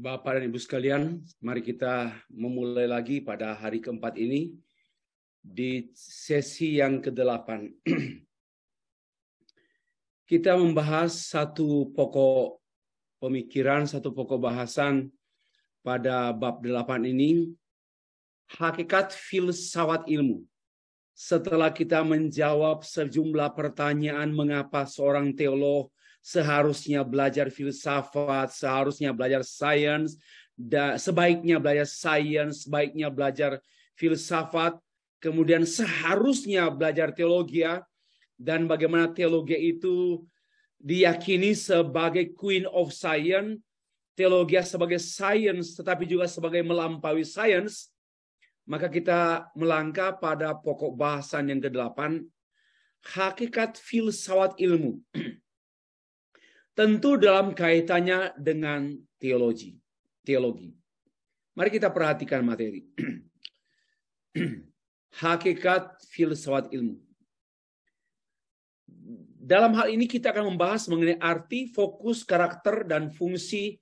Bapak dan Ibu sekalian, mari kita memulai lagi pada hari keempat ini di sesi yang ke-8. Kita membahas satu pokok pemikiran, satu pokok bahasan pada bab 8 ini, hakikat filsafat ilmu. Setelah kita menjawab sejumlah pertanyaan mengapa seorang teolog seharusnya belajar filsafat, seharusnya belajar sains, sebaiknya belajar sains, sebaiknya belajar filsafat, kemudian seharusnya belajar teologi, dan bagaimana teologi itu diyakini sebagai queen of science, teologi sebagai sains tetapi juga sebagai melampaui sains. Maka kita melangkah pada pokok bahasan yang ke-8, hakikat filsafat ilmu. Tentu dalam kaitannya dengan teologi. Mari kita perhatikan materi. Hakikat filsafat ilmu. Dalam hal ini kita akan membahas mengenai arti, fokus, karakter, dan fungsi,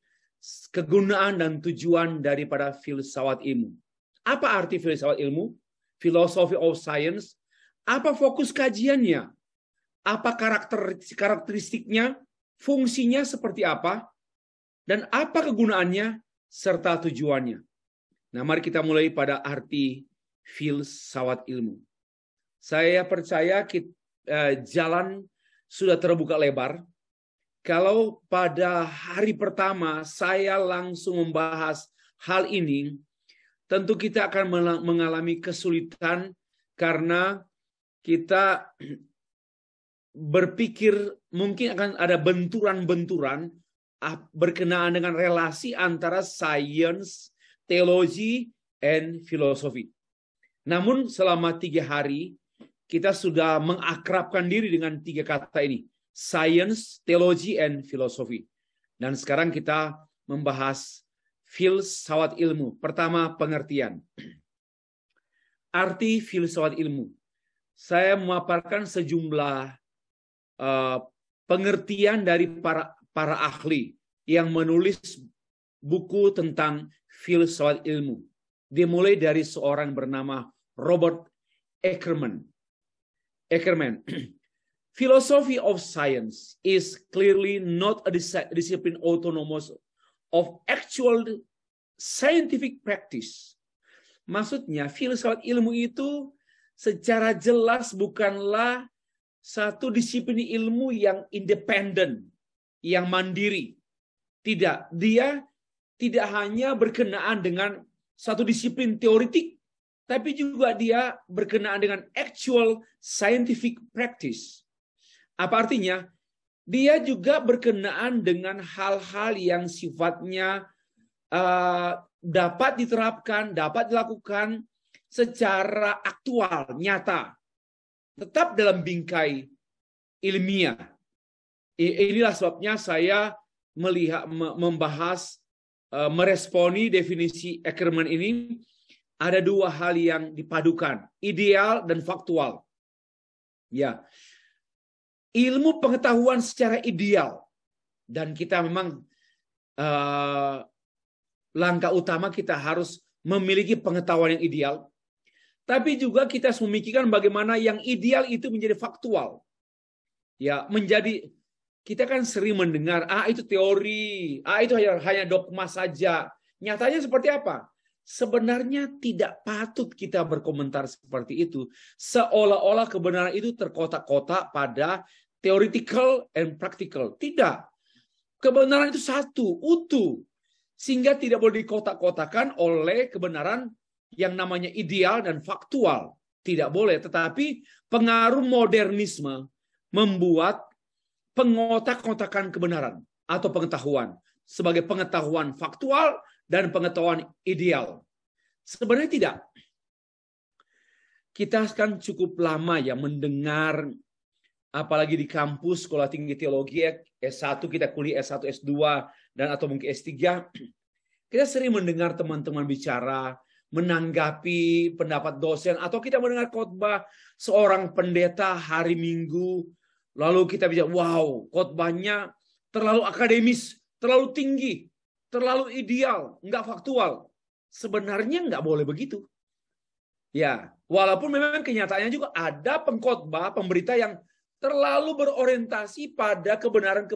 kegunaan, dan tujuan daripada filsafat ilmu. Apa arti filsafat ilmu? Philosophy of science. Apa fokus kajiannya? Apa karakteristiknya? Fungsinya seperti apa? Dan apa kegunaannya serta tujuannya? Nah, mari kita mulai pada arti filsafat ilmu. Saya percaya jalan sudah terbuka lebar. Kalau pada hari pertama saya langsung membahas hal ini, tentu kita akan mengalami kesulitan karena kita berpikir mungkin akan ada benturan-benturan berkenaan dengan relasi antara sains, teologi, dan filosofi. Namun selama 3 hari kita sudah mengakrabkan diri dengan 3 kata ini, sains, teologi, dan filosofi. Dan sekarang kita membahas filsafat ilmu. Pertama, pengertian. Arti filsafat ilmu. Saya memaparkan sejumlah pengertian dari para ahli yang menulis buku tentang filsafat ilmu. Dimulai dari seorang bernama Robert Ackerman. Philosophy of science is clearly not a discipline autonomous of actual scientific practice. Maksudnya, filsafat ilmu itu secara jelas bukanlah satu disiplin ilmu yang independen, yang mandiri. Tidak, dia tidak hanya berkenaan dengan satu disiplin teoritik, tapi juga dia berkenaan dengan actual scientific practice. Apa artinya? Dia juga berkenaan dengan hal-hal yang sifatnya dapat diterapkan, dapat dilakukan secara aktual, nyata. Tetap dalam bingkai ilmiah. Inilah sebabnya saya membahas, meresponi definisi Ackerman ini. Ada 2 hal yang dipadukan, ideal dan faktual. Ya, ilmu pengetahuan secara ideal, dan kita memang langkah utama kita harus memiliki pengetahuan yang ideal. Tapi juga kita harus memikirkan bagaimana yang ideal itu menjadi faktual. Ya, kita kan sering mendengar, itu teori, itu hanya dogma saja. Nyatanya seperti apa? Sebenarnya tidak patut kita berkomentar seperti itu. Seolah-olah kebenaran itu terkotak-kotak pada theoretical and practical. Tidak. Kebenaran itu satu, utuh. Sehingga tidak boleh dikotak-kotakan oleh kebenaran yang namanya ideal dan faktual. Tidak boleh. Tetapi pengaruh modernisme membuat pengotak-kotakan kebenaran atau pengetahuan sebagai pengetahuan faktual dan pengetahuan ideal. Sebenarnya tidak. Kita kan cukup lama ya mendengar, apalagi di kampus sekolah tinggi teologi S1, kita kuliah S1, S2, dan atau mungkin S3. Kita sering mendengar teman-teman bicara, menanggapi pendapat dosen, atau kita mendengar khotbah seorang pendeta hari Minggu, lalu kita bicara, wow, khotbahnya terlalu akademis, terlalu tinggi, terlalu ideal, nggak faktual. Sebenarnya nggak boleh begitu. Ya, walaupun memang kenyataannya juga ada pengkhotbah, pemberita yang terlalu berorientasi pada kebenaran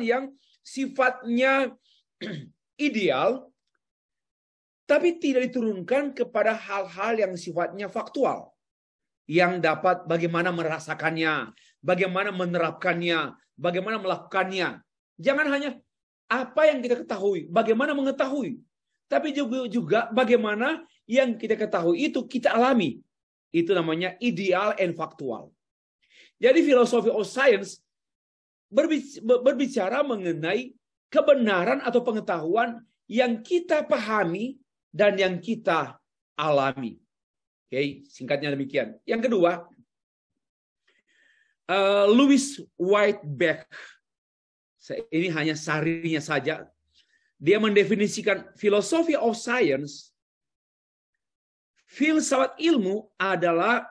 yang sifatnya ideal, tapi tidak diturunkan kepada hal-hal yang sifatnya faktual, yang dapat bagaimana merasakannya, bagaimana menerapkannya, bagaimana melakukannya. Jangan hanya apa yang kita ketahui, bagaimana mengetahui, tapi juga bagaimana yang kita ketahui itu kita alami. Itu namanya ideal and faktual. Jadi filosofi of science berbicara mengenai kebenaran atau pengetahuan yang kita pahami dan yang kita alami. Oke, singkatnya demikian. Yang kedua, Louis Whitebeck. Ini hanya sarinya saja. Dia mendefinisikan filosofi of science. Filsafat ilmu adalah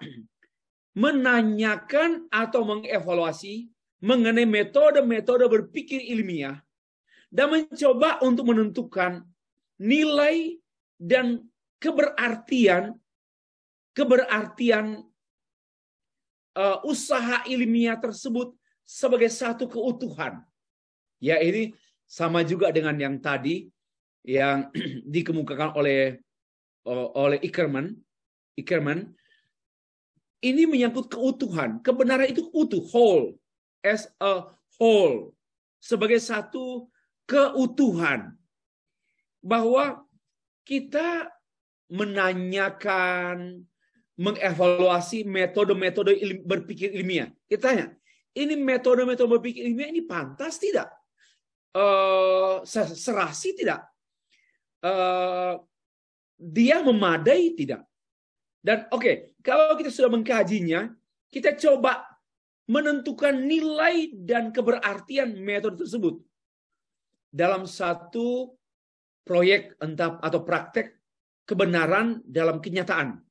menanyakan atau mengevaluasi mengenai metode-metode berpikir ilmiah dan mencoba untuk menentukan nilai dan keberartian usaha ilmiah tersebut sebagai satu keutuhan. Ya, ini sama juga dengan yang tadi yang dikemukakan oleh Ickerman. Ini menyangkut keutuhan. Kebenaran itu utuh, whole, as a whole, sebagai satu keutuhan. Bahwa kita menanyakan, mengevaluasi metode-metode berpikir ilmiah. Kita tanya, ini metode-metode berpikir ilmiah ini pantas tidak? Serasi tidak? Dia memadai tidak? Dan kalau kita sudah mengkajinya, kita coba menentukan nilai dan keberartian metode tersebut dalam satu proyek atau praktek kebenaran dalam kenyataan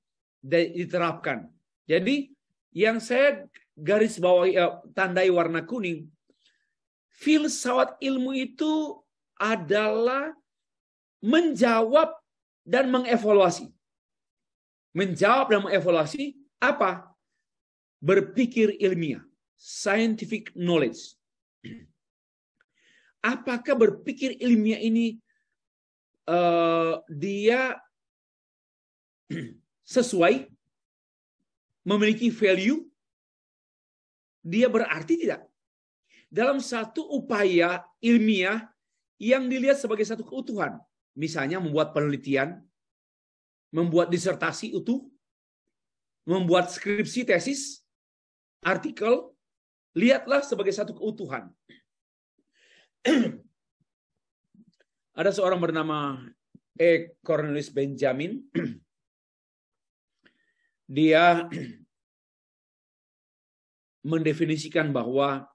diterapkan. Jadi yang saya garis bawahi, tandai warna kuning, filsafat ilmu itu adalah menjawab dan mengevaluasi. Menjawab dan mengevaluasi apa? Berpikir ilmiah, scientific knowledge. Apakah berpikir ilmiah ini dia sesuai, memiliki value, dia berarti tidak? Dalam satu upaya ilmiah yang dilihat sebagai satu keutuhan. Misalnya membuat penelitian, membuat disertasi utuh, membuat skripsi, tesis, artikel, lihatlah sebagai satu keutuhan. Ada seorang bernama Cornelius Benjamin. Dia mendefinisikan bahwa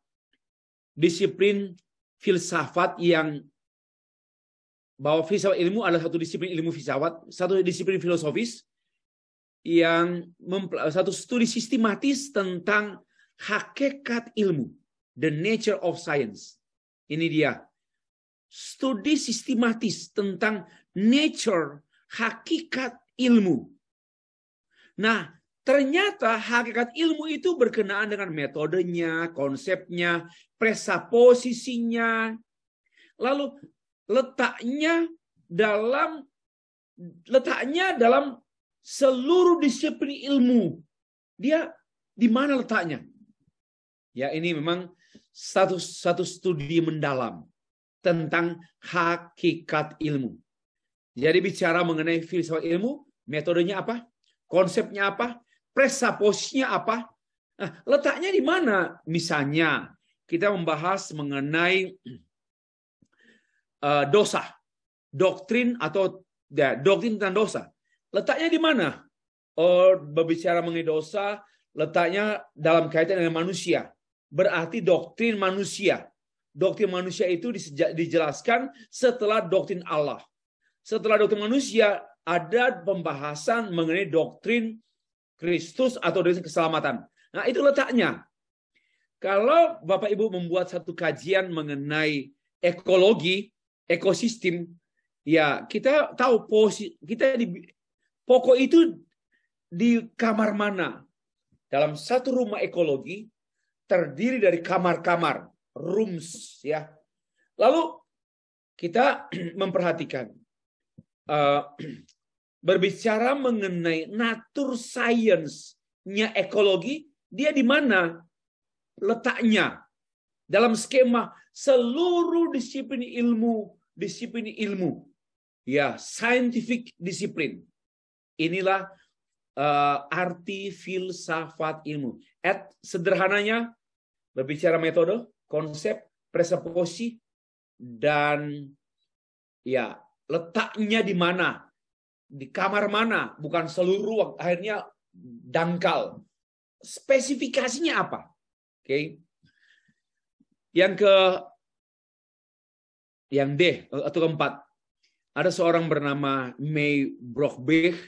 disiplin filsafat bahwa filsafat ilmu adalah satu disiplin ilmu filsafat, satu disiplin filosofis yang satu studi sistematis tentang hakikat ilmu, the nature of science. Ini dia. Studi sistematis tentang nature, hakikat ilmu. Nah, ternyata hakikat ilmu itu berkenaan dengan metodenya, konsepnya, presaposisinya, lalu letaknya dalam seluruh disiplin ilmu. Dia di mana letaknya? Ya, ini memang satu studi mendalam tentang hakikat ilmu. Jadi bicara mengenai filsafat ilmu, metodenya apa? Konsepnya apa? Presaposisinya apa? Nah, letaknya di mana? Misalnya, kita membahas mengenai dosa, doktrin tentang dosa. Letaknya di mana? Berbicara mengenai dosa, letaknya dalam kaitan dengan manusia. Berarti doktrin manusia. Doktrin manusia itu dijelaskan setelah doktrin Allah. Setelah doktrin manusia, ada pembahasan mengenai doktrin Kristus atau doktrin keselamatan. Nah, itu letaknya. Kalau Bapak Ibu membuat satu kajian mengenai ekologi, ekosistem, ya kita tahu posisi kita di pokok itu di kamar mana. Dalam satu rumah ekologi terdiri dari kamar-kamar, rooms, ya. Lalu kita memperhatikan berbicara mengenai nature science-nya ekologi, dia di mana letaknya dalam skema seluruh disiplin ilmu, ya, scientific disiplin. Inilah arti filsafat ilmu. Sederhananya berbicara metode, konsep, presuposisi, dan ya letaknya di mana, di kamar mana, bukan seluruh, akhirnya dangkal. Spesifikasinya apa? Oke. Yang D atau keempat, ada seorang bernama May Brockbech.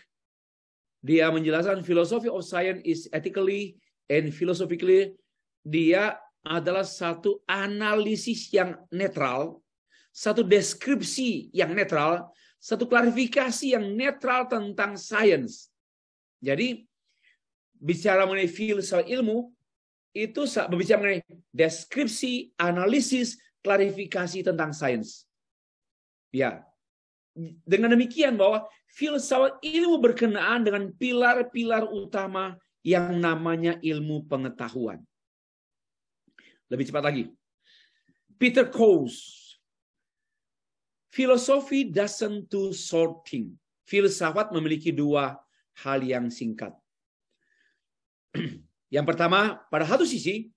Dia menjelaskan philosophy of science is ethically and philosophically. Dia adalah satu analisis yang netral, satu deskripsi yang netral, satu klarifikasi yang netral tentang sains. Jadi bicara mengenai filsafat ilmu itu berbicara mengenai deskripsi, analisis, klarifikasi tentang sains. Ya. Dengan demikian bahwa filsafat ilmu berkenaan dengan pilar-pilar utama yang namanya ilmu pengetahuan. Lebih cepat lagi. Peter Coase. Philosophy doesn't do short thing. Filsafat memiliki dua hal yang singkat. Yang pertama, pada satu sisi,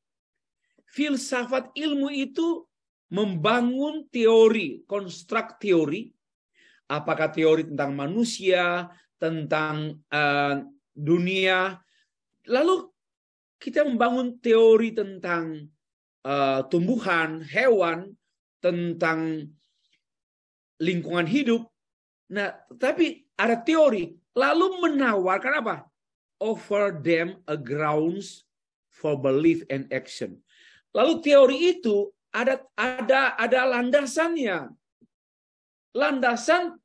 filsafat ilmu itu membangun teori, konstruk teori. Apakah teori tentang manusia, tentang dunia. Lalu kita membangun teori tentang tumbuhan, hewan, tentang lingkungan hidup. Nah, tapi ada teori. Lalu menawarkan apa? Offer them a grounds for belief and action. Lalu teori itu ada landasannya. Landasan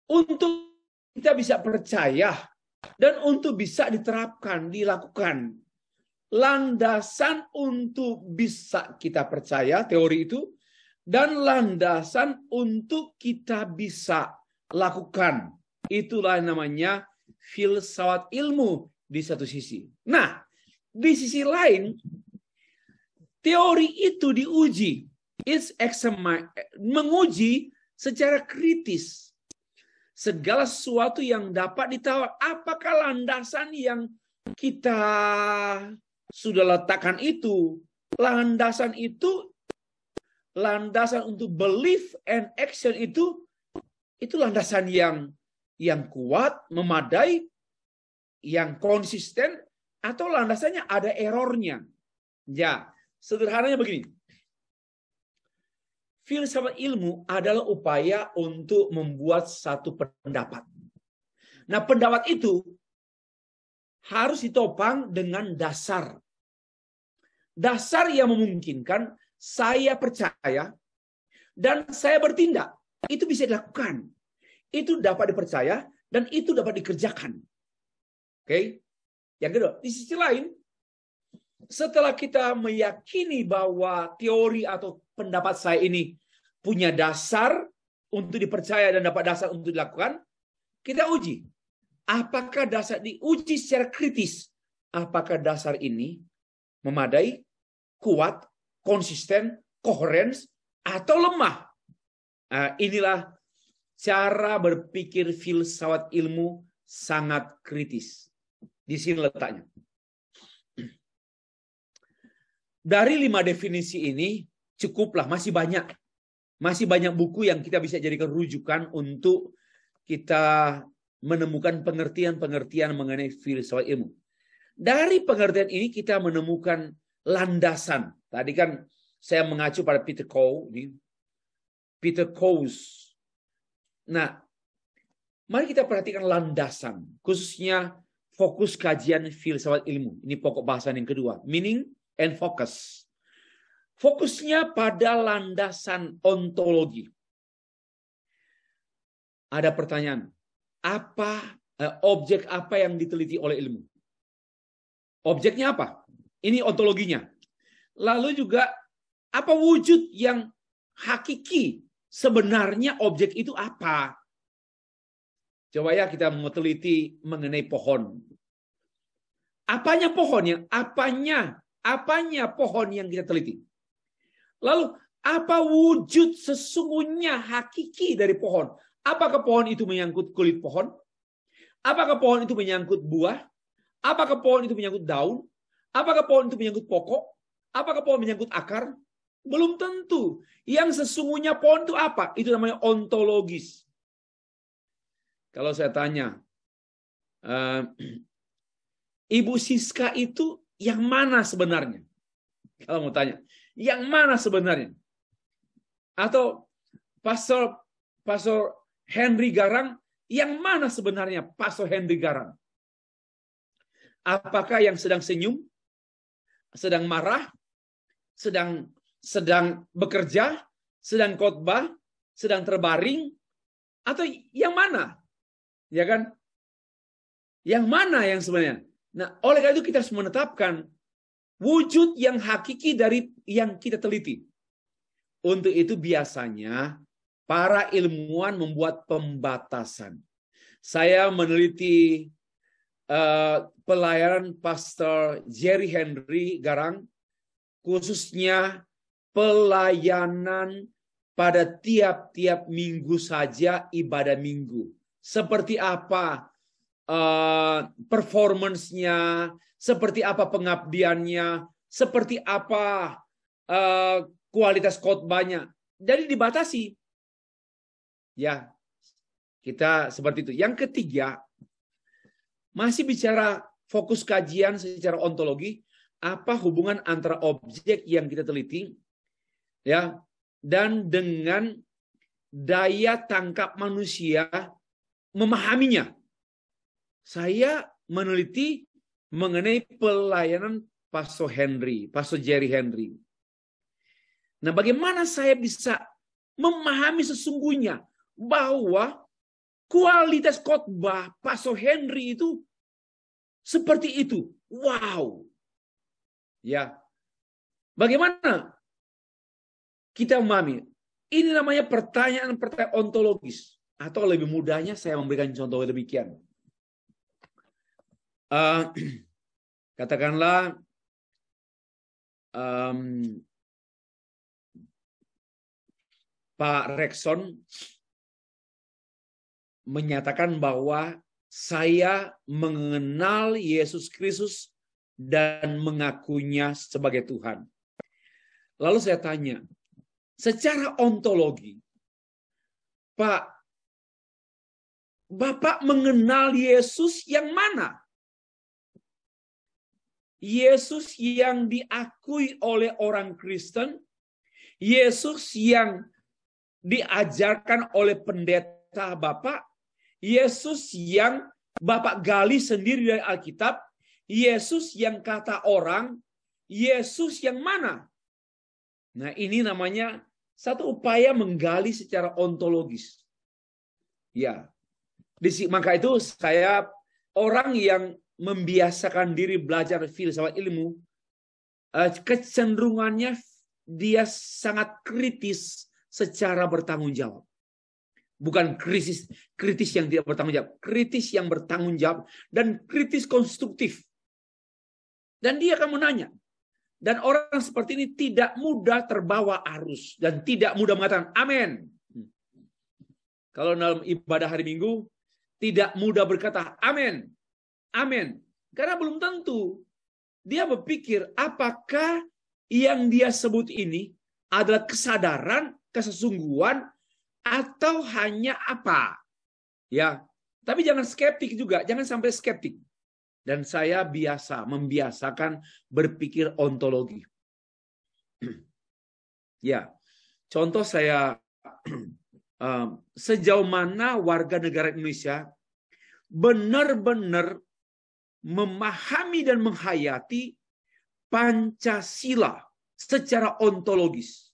untuk kita bisa percaya dan untuk bisa diterapkan, dilakukan. Landasan untuk bisa kita percaya teori itu dan landasan untuk kita bisa lakukan. Itulah namanya filsafat ilmu di satu sisi. Nah, di sisi lain teori itu diuji, menguji secara kritis segala sesuatu yang dapat ditawar. Apakah landasan yang kita sudah letakkan itu, landasan untuk belief and action itu landasan yang kuat, memadai, yang konsisten, atau landasannya ada errornya. Ya, sederhananya begini. Filsafat ilmu adalah upaya untuk membuat satu pendapat. Nah, pendapat itu harus ditopang dengan dasar. Dasar yang memungkinkan saya percaya dan saya bertindak. Itu bisa dilakukan. Itu dapat dipercaya dan itu dapat dikerjakan. Oke? Yang kedua, di sisi lain, setelah kita meyakini bahwa teori atau pendapat saya ini punya dasar untuk dipercaya dan dapat dasar untuk dilakukan, kita uji. Apakah dasar diuji secara kritis? Apakah dasar ini memadai, kuat, konsisten, koherens, atau lemah? Nah, inilah cara berpikir filsafat ilmu sangat kritis. Di sini letaknya. Dari 5 definisi ini cukuplah, masih banyak. Masih banyak buku yang kita bisa jadikan rujukan untuk kita menemukan pengertian-pengertian mengenai filsafat ilmu. Dari pengertian ini kita menemukan landasan. Tadi kan saya mengacu pada Peter Coase. Nah, mari kita perhatikan landasan, khususnya fokus kajian filsafat ilmu. Ini pokok bahasan yang kedua, meaning and focus. fokusnya pada landasan ontologi. Ada pertanyaan, objek apa yang diteliti oleh ilmu? Objeknya apa? Ini ontologinya. Lalu juga apa wujud yang hakiki? Sebenarnya objek itu apa? Coba ya kita meneliti mengenai pohon. Apanya pohonnya? Apanya pohon yang kita teliti? Lalu apa wujud sesungguhnya hakiki dari pohon? Apakah pohon itu menyangkut kulit pohon? Apakah pohon itu menyangkut buah? Apakah pohon itu menyangkut daun? Apakah pohon itu menyangkut pokok? Apakah pohon menyangkut akar? Belum tentu. Yang sesungguhnya pohon itu apa? Itu namanya ontologis. Kalau saya tanya, Ibu Siska itu yang mana sebenarnya? Kalau mau tanya, yang mana sebenarnya? Atau Pastor Henry Garang, yang mana sebenarnya Pastor Henry Garang? Apakah yang sedang senyum, sedang marah, sedang bekerja, sedang khotbah, sedang terbaring, atau yang mana? Ya kan? Yang mana yang sebenarnya? Nah, oleh karena itu kita harus menetapkan wujud yang hakiki dari yang kita teliti. Untuk itu biasanya para ilmuwan membuat pembatasan. Saya meneliti pelayanan Pastor Jerry Henry Garang, khususnya pelayanan pada tiap-tiap minggu saja, ibadah minggu. Seperti apa performance-nya, seperti apa pengabdiannya, seperti apa kualitas khotbahnya. Jadi dibatasi. Ya, kita seperti itu. Yang ketiga, masih bicara fokus kajian secara ontologi, apa hubungan antara objek yang kita teliti, ya, dan dengan daya tangkap manusia memahaminya. Saya meneliti mengenai pelayanan Pastor Jerry Henry. Nah, bagaimana saya bisa memahami sesungguhnya bahwa kualitas khotbah Pastor Henry itu seperti itu? Wow. Ya. Bagaimana kita memahami? Ini namanya pertanyaan-pertanyaan ontologis. Atau lebih mudahnya saya memberikan contoh demikian. Katakanlah Pak Rekson menyatakan bahwa saya mengenal Yesus Kristus dan mengakuinya sebagai Tuhan. Lalu saya tanya, secara ontologi, Pak, Bapak mengenal Yesus yang mana? Yesus yang diakui oleh orang Kristen, Yesus yang diajarkan oleh pendeta Bapak, Yesus yang Bapak gali sendiri dari Alkitab, Yesus yang kata orang, Yesus yang mana? Nah, ini namanya satu upaya menggali secara ontologis. Ya. Maka itu saya orang yang membiasakan diri belajar filsafat ilmu, kecenderungannya dia sangat kritis secara bertanggung jawab. Bukan kritis yang tidak bertanggung jawab, kritis yang bertanggung jawab dan kritis konstruktif. Dan dia akan menanya. Dan orang seperti ini tidak mudah terbawa arus dan tidak mudah mengatakan amin. Kalau dalam ibadah hari Minggu tidak mudah berkata amin. Amin. Karena belum tentu dia berpikir apakah yang dia sebut ini adalah kesadaran, kesesungguhan, atau hanya apa. Ya, tapi jangan skeptik juga, jangan sampai skeptik. Dan saya membiasakan berpikir ontologi. Ya, contoh saya sejauh mana warga negara Indonesia benar-benar memahami dan menghayati Pancasila secara ontologis.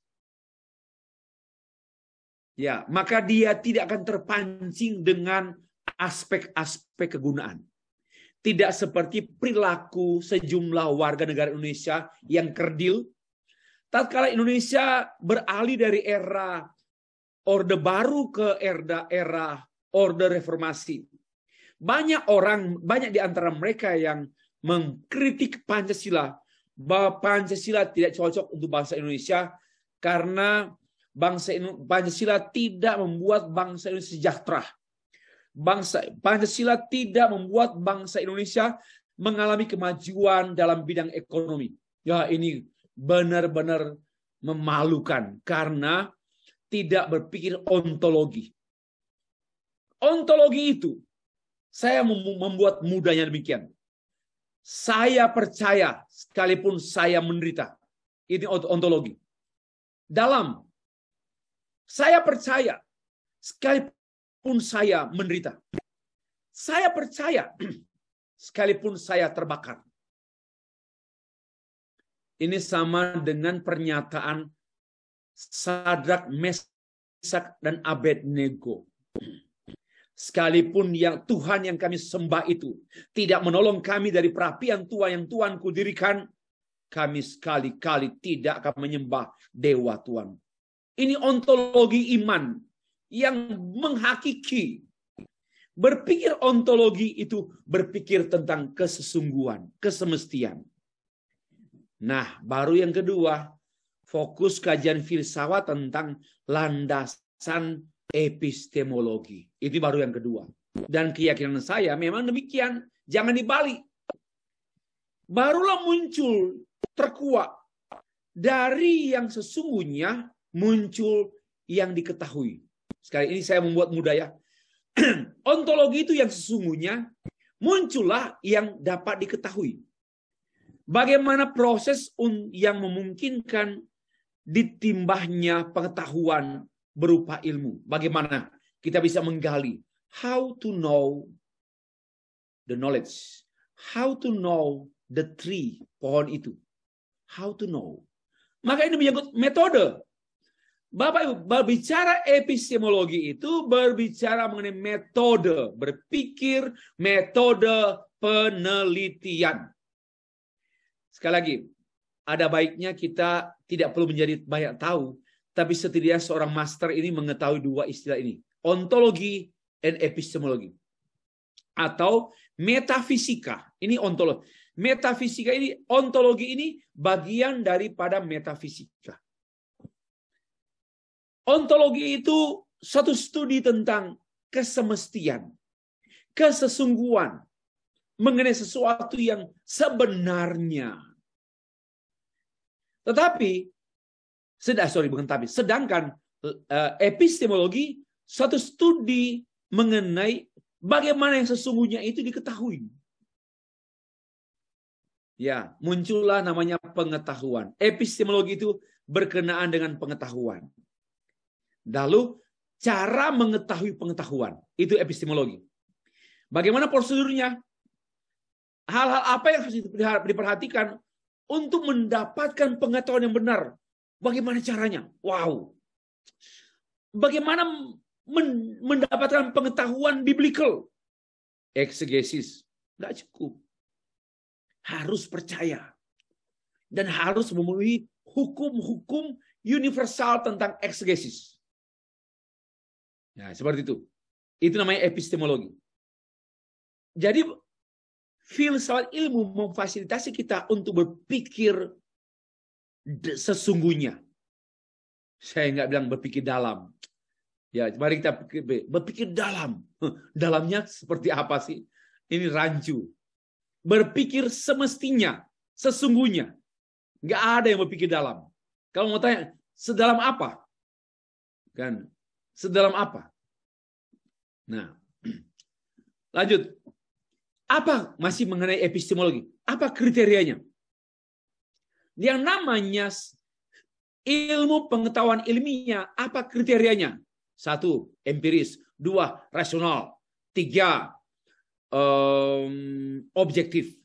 Ya, maka dia tidak akan terpancing dengan aspek-aspek kegunaan. Tidak seperti perilaku sejumlah warga negara Indonesia yang kerdil. Tatkala Indonesia beralih dari era Orde Baru ke era Orde Reformasi. Banyak di antara mereka yang mengkritik Pancasila, bahwa Pancasila tidak cocok untuk bangsa Indonesia karena Pancasila tidak membuat bangsa Indonesia sejahtera. Pancasila tidak membuat bangsa Indonesia mengalami kemajuan dalam bidang ekonomi. Ya, ini benar-benar memalukan karena tidak berpikir ontologi. Ontologi itu saya membuat mudahnya demikian. Saya percaya sekalipun saya menderita. Ini ontologi. Saya percaya sekalipun saya menderita. Saya percaya sekalipun saya terbakar. Ini sama dengan pernyataan Sadrak, Mesak, dan Abednego. Sekalipun Tuhan yang kami sembah itu tidak menolong kami dari perapian tua yang Tuhanku dirikan, kami sekali-kali tidak akan menyembah dewa Tuhan. Ini ontologi iman yang menghakiki. Berpikir ontologi itu berpikir tentang kesesungguhan, kesemestian. Nah, baru yang kedua, fokus kajian filsafat tentang landasan epistemologi. Itu baru yang kedua. Dan keyakinan saya memang demikian. Jangan dibalik. Barulah muncul, terkuak. Dari yang sesungguhnya muncul yang diketahui. Sekali ini saya membuat mudah ya. Ontologi itu yang sesungguhnya, muncullah yang dapat diketahui. Bagaimana proses yang memungkinkan ditimbahnya pengetahuan berupa ilmu. Bagaimana kita bisa menggali. How to know the knowledge. How to know the tree, pohon itu. How to know. Maka ini menyangkut metode. Bapak Ibu, berbicara epistemologi itu berbicara mengenai metode berpikir, metode penelitian. Sekali lagi, ada baiknya kita tidak perlu menjadi banyak tahu, tapi setidaknya seorang master ini mengetahui dua istilah ini. Ontologi dan epistemologi. Atau metafisika. Ini ontologi. Metafisika ini, ontologi ini bagian daripada metafisika. Ontologi itu satu studi tentang kesemestian, kesesungguhan, mengenai sesuatu yang sebenarnya. Sedangkan epistemologi satu studi mengenai bagaimana yang sesungguhnya itu diketahui. Ya, muncullah namanya pengetahuan. Epistemologi itu berkenaan dengan pengetahuan. Lalu cara mengetahui pengetahuan, itu epistemologi. Bagaimana prosedurnya? Hal-hal apa yang harus diperhatikan untuk mendapatkan pengetahuan yang benar? Bagaimana caranya? Wow. Bagaimana mendapatkan pengetahuan biblical? Eksegesis. Nggak cukup. Harus percaya. Dan harus memenuhi hukum-hukum universal tentang eksegesis. Nah, seperti itu. Itu namanya epistemologi. Jadi, filsafat ilmu memfasilitasi kita untuk berpikir sesungguhnya. Saya nggak bilang berpikir dalam. Ya, mari kita berpikir dalam. Dalamnya seperti apa sih? Ini rancu. Berpikir semestinya, sesungguhnya. Nggak ada yang berpikir dalam. Kalau mau tanya, sedalam apa? Kan? Sedalam apa? Nah, lanjut. Apa masih mengenai epistemologi? Apa kriterianya? Yang namanya ilmu pengetahuan ilmiah, apa kriterianya? 1, empiris. 2, rasional. 3, objektif.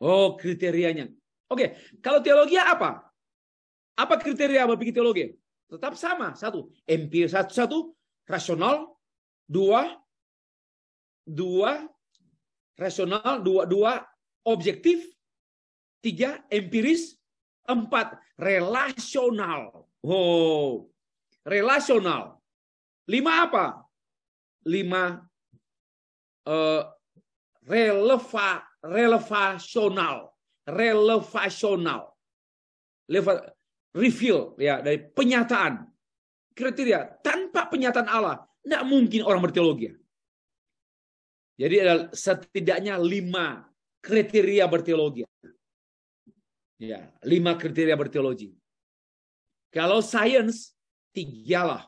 Oh, kriterianya. Oke, kalau teologi apa? Apa kriteria berpikir teologi? Tetap sama. Satu, empiris. Satu rasional. Dua rasional. Dua objektif. Tiga, empiris. Empat, relasional. Oh, relasional. Lima apa? Lima relevasional. Reveal ya, dari penyataan. Kriteria tanpa penyataan Allah tidak mungkin orang berteologi. Jadi ada setidaknya 5 kriteria berteologi. Ya, 5 kriteria berteologi. Kalau sains 3 lah.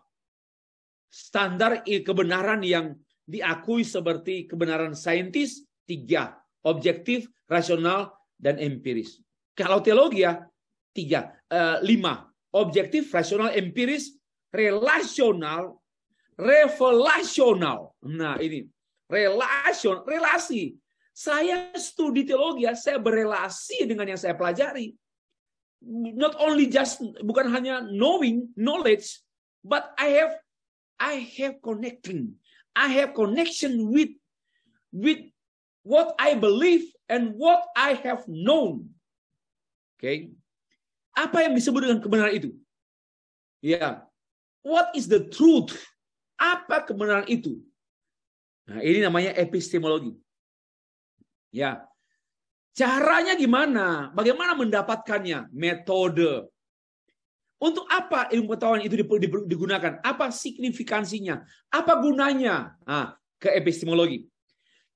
Standar kebenaran yang diakui seperti kebenaran saintis 3, objektif, rasional, dan empiris. Kalau teologi ya 5, objektif, rasional, empiris, relasional, revelasional. Nah ini relasi. Saya studi teologi, saya berelasi dengan yang saya pelajari. Not only just, bukan hanya knowledge, but I have connecting. I have connection with what I believe and what I have known. Okay. Apa yang disebut dengan kebenaran itu? Ya. What is the truth? Apa kebenaran itu? Nah, ini namanya epistemologi. Ya. Caranya gimana? Bagaimana mendapatkannya? Metode. Untuk apa ilmu pengetahuan itu digunakan? Apa signifikansinya? Apa gunanya? Nah, ke epistemologi.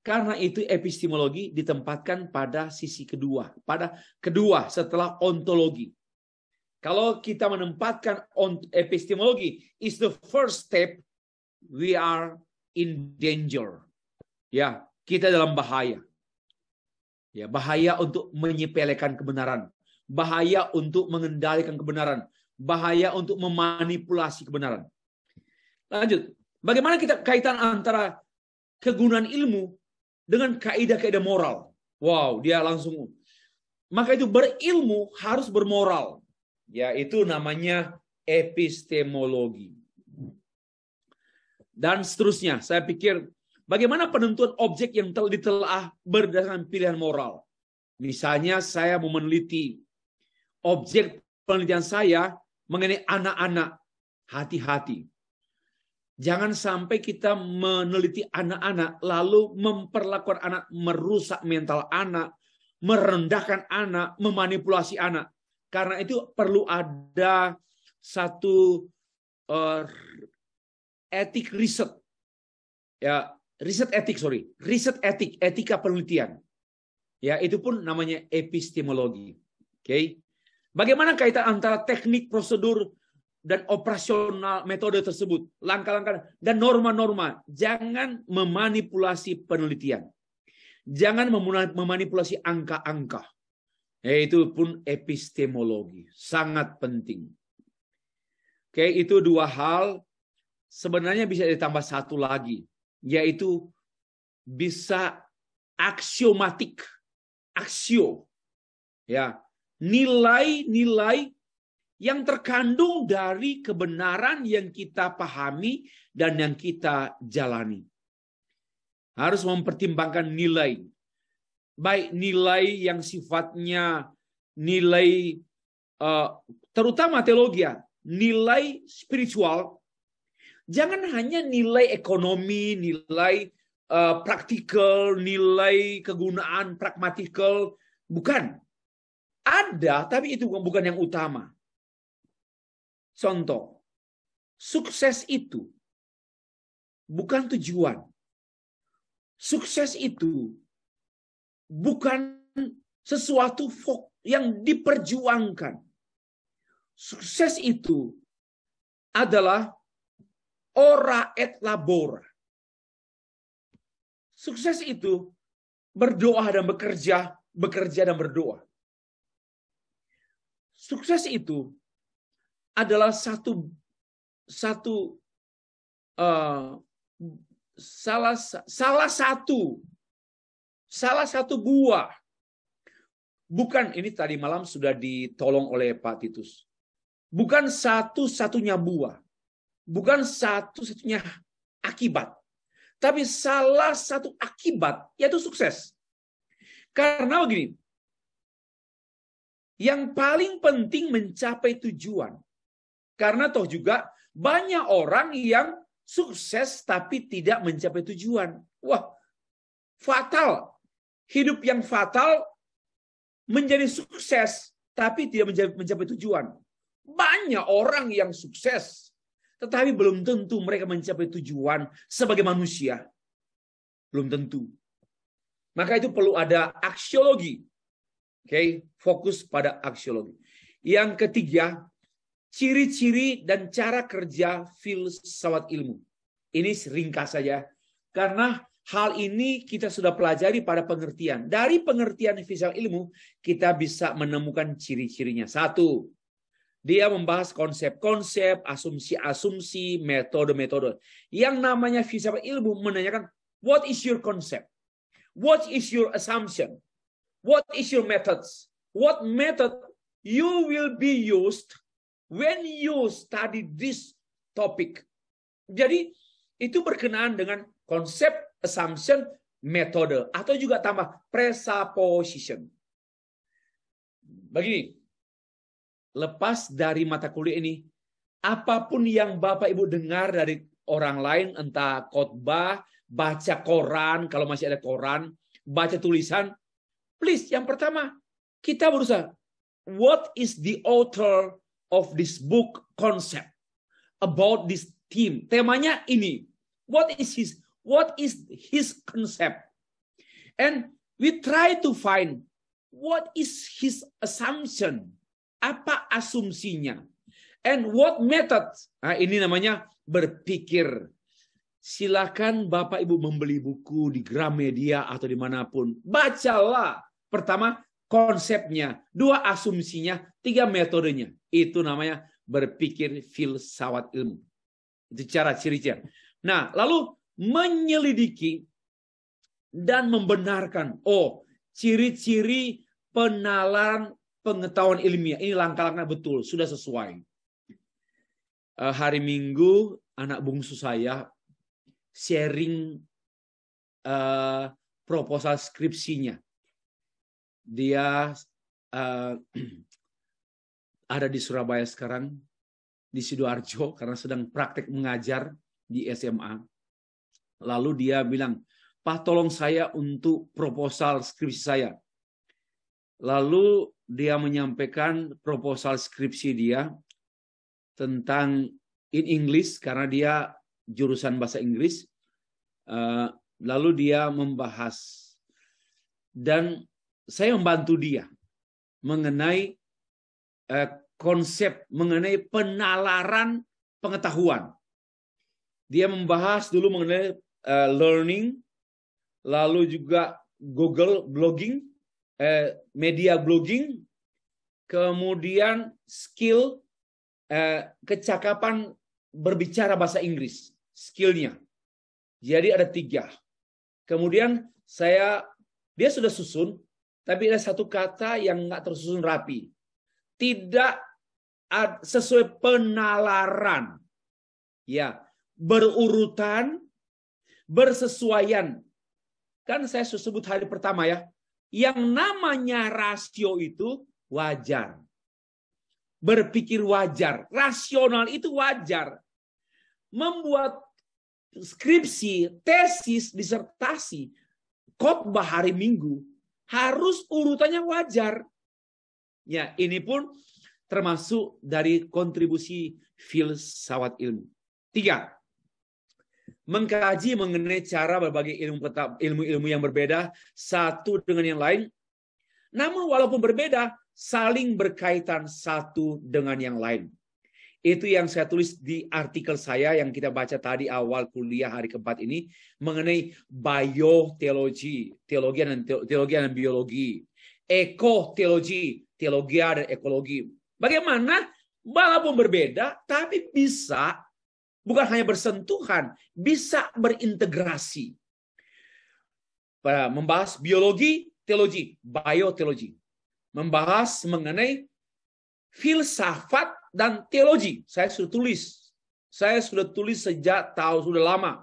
Karena itu epistemologi ditempatkan pada sisi kedua. Pada kedua setelah ontologi. Kalau kita menempatkan epistemologi is the first step, we are in danger. Ya, kita dalam bahaya. Ya, bahaya untuk menyepelekan kebenaran. Bahaya untuk mengendalikan kebenaran. Bahaya untuk memanipulasi kebenaran. Lanjut. Bagaimana kita kaitan antara kegunaan ilmu dengan kaidah-kaidah moral? Wow, dia langsung. Maka itu berilmu harus bermoral. Ya, itu namanya epistemologi. Dan seterusnya, saya pikir bagaimana penentuan objek yang ditelaah berdasarkan pilihan moral. Misalnya saya mau meneliti objek penelitian saya mengenai anak-anak. Hati-hati. Jangan sampai kita meneliti anak-anak lalu memperlakukan anak, merusak mental anak, merendahkan anak, memanipulasi anak. Karena itu perlu ada satu etik riset. Ya, riset etik, etika penelitian. Ya, itu pun namanya epistemologi. Oke. Bagaimana kaitan antara teknik, prosedur, dan operasional metode tersebut, langkah-langkah dan norma-norma. Jangan memanipulasi penelitian. Jangan memanipulasi angka-angka. Itu pun epistemologi. Sangat penting. Oke, itu 2 hal. Sebenarnya bisa ditambah 1 lagi. Yaitu bisa aksiomatik. Aksio. Ya. Nilai-nilai yang terkandung dari kebenaran yang kita pahami dan yang kita jalani. Harus mempertimbangkan nilai. Baik nilai yang sifatnya nilai terutama teologi, nilai spiritual. Jangan hanya nilai ekonomi, nilai praktikal, nilai kegunaan pragmatikal. Bukan. Ada, tapi itu bukan yang utama. Contoh, sukses itu bukan tujuan. Sukses itu bukan sesuatu yang diperjuangkan. Sukses itu adalah ora et labora. Sukses itu berdoa dan bekerja dan berdoa. Sukses itu adalah salah satu buah. Bukan, ini tadi malam sudah ditolong oleh Pak Titus. bukan satu-satunya buah, bukan satu-satunya akibat, tapi salah satu akibat yaitu sukses. Karena begini, yang paling penting mencapai tujuan. Karena toh juga banyak orang yang sukses tapi tidak mencapai tujuan. Wah, fatal. Hidup yang fatal menjadi sukses tapi tidak mencapai tujuan. Banyak orang yang sukses tetapi belum tentu mereka mencapai tujuan sebagai manusia. Belum tentu. Maka itu perlu ada aksiologi. Oke, fokus pada aksiologi. Yang ketiga, ciri-ciri dan cara kerja filsafat ilmu. Ini ringkas saja. Karena hal ini kita sudah pelajari pada pengertian. Dari pengertian filsafat ilmu, kita bisa menemukan ciri-cirinya. Satu, dia membahas konsep-konsep, asumsi-asumsi, metode-metode. Yang namanya filsafat ilmu menanyakan, what is your concept? What is your assumption? What is your methods? What method you will be used when you study this topic? Jadi itu berkenaan dengan konsep, assumption, metode, atau juga tambah presupposition. Begini, lepas dari mata kuliah ini, apapun yang Bapak Ibu dengar dari orang lain, entah khotbah, baca koran, kalau masih ada koran, baca tulisan, please, yang pertama, kita berusaha, what is the author of this book concept about this theme? Temanya ini. What is his concept? And we try to find what is his assumption? Apa asumsinya? And what methods? Nah, ini namanya berpikir. Silakan Bapak Ibu membeli buku di Gramedia atau dimanapun. Bacalah. Pertama, konsepnya. Dua, asumsinya. Tiga, metodenya. Itu namanya berpikir filsafat ilmu. Itu cara ciri-ciri. Nah, lalu menyelidiki dan membenarkan. Oh, ciri-ciri penalaran pengetahuan ilmiah. Ini langkah-langkah betul. Sudah sesuai. Hari Minggu, anak bungsu saya sharing proposal skripsinya. Dia ada di Surabaya sekarang, di Sidoarjo, karena sedang praktek mengajar di SMA. Lalu dia bilang, Pak, tolong saya untuk proposal skripsi saya. Lalu dia menyampaikan proposal skripsi dia tentang in English, karena dia jurusan bahasa Inggris. Lalu dia membahas. Dan saya membantu dia mengenai konsep, mengenai penalaran pengetahuan. Dia membahas dulu mengenai learning, lalu juga Google blogging, media blogging, kemudian skill, kecakapan berbicara bahasa Inggris, skillnya. Jadi ada 3. Kemudian dia sudah susun, tapi ada satu kata yang nggak tersusun rapi. Tidak sesuai penalaran. Ya, berurutan, bersesuaian. Kan saya sebut hari pertama ya. Yang namanya rasio itu wajar. Berpikir wajar. Rasional itu wajar. Membuat skripsi, tesis, disertasi, khotbah hari Minggu, harus urutannya wajar. Ya, ini pun termasuk dari kontribusi filsafat ilmu. 3. Mengkaji mengenai cara berbagai ilmu-ilmu yang berbeda satu dengan yang lain. Namun walaupun berbeda, saling berkaitan satu dengan yang lain. Itu yang saya tulis di artikel saya yang kita baca tadi awal kuliah hari keempat ini mengenai bioteologi, teologi dan biologi, ekoteologi, teologi dan ekologi. Bagaimana walaupun berbeda tapi bisa bukan hanya bersentuhan, bisa berintegrasi. Membahas biologi, teologi, bioteologi. Membahas mengenai filsafat dan teologi. Saya sudah tulis. Saya sudah tulis sejak sudah lama.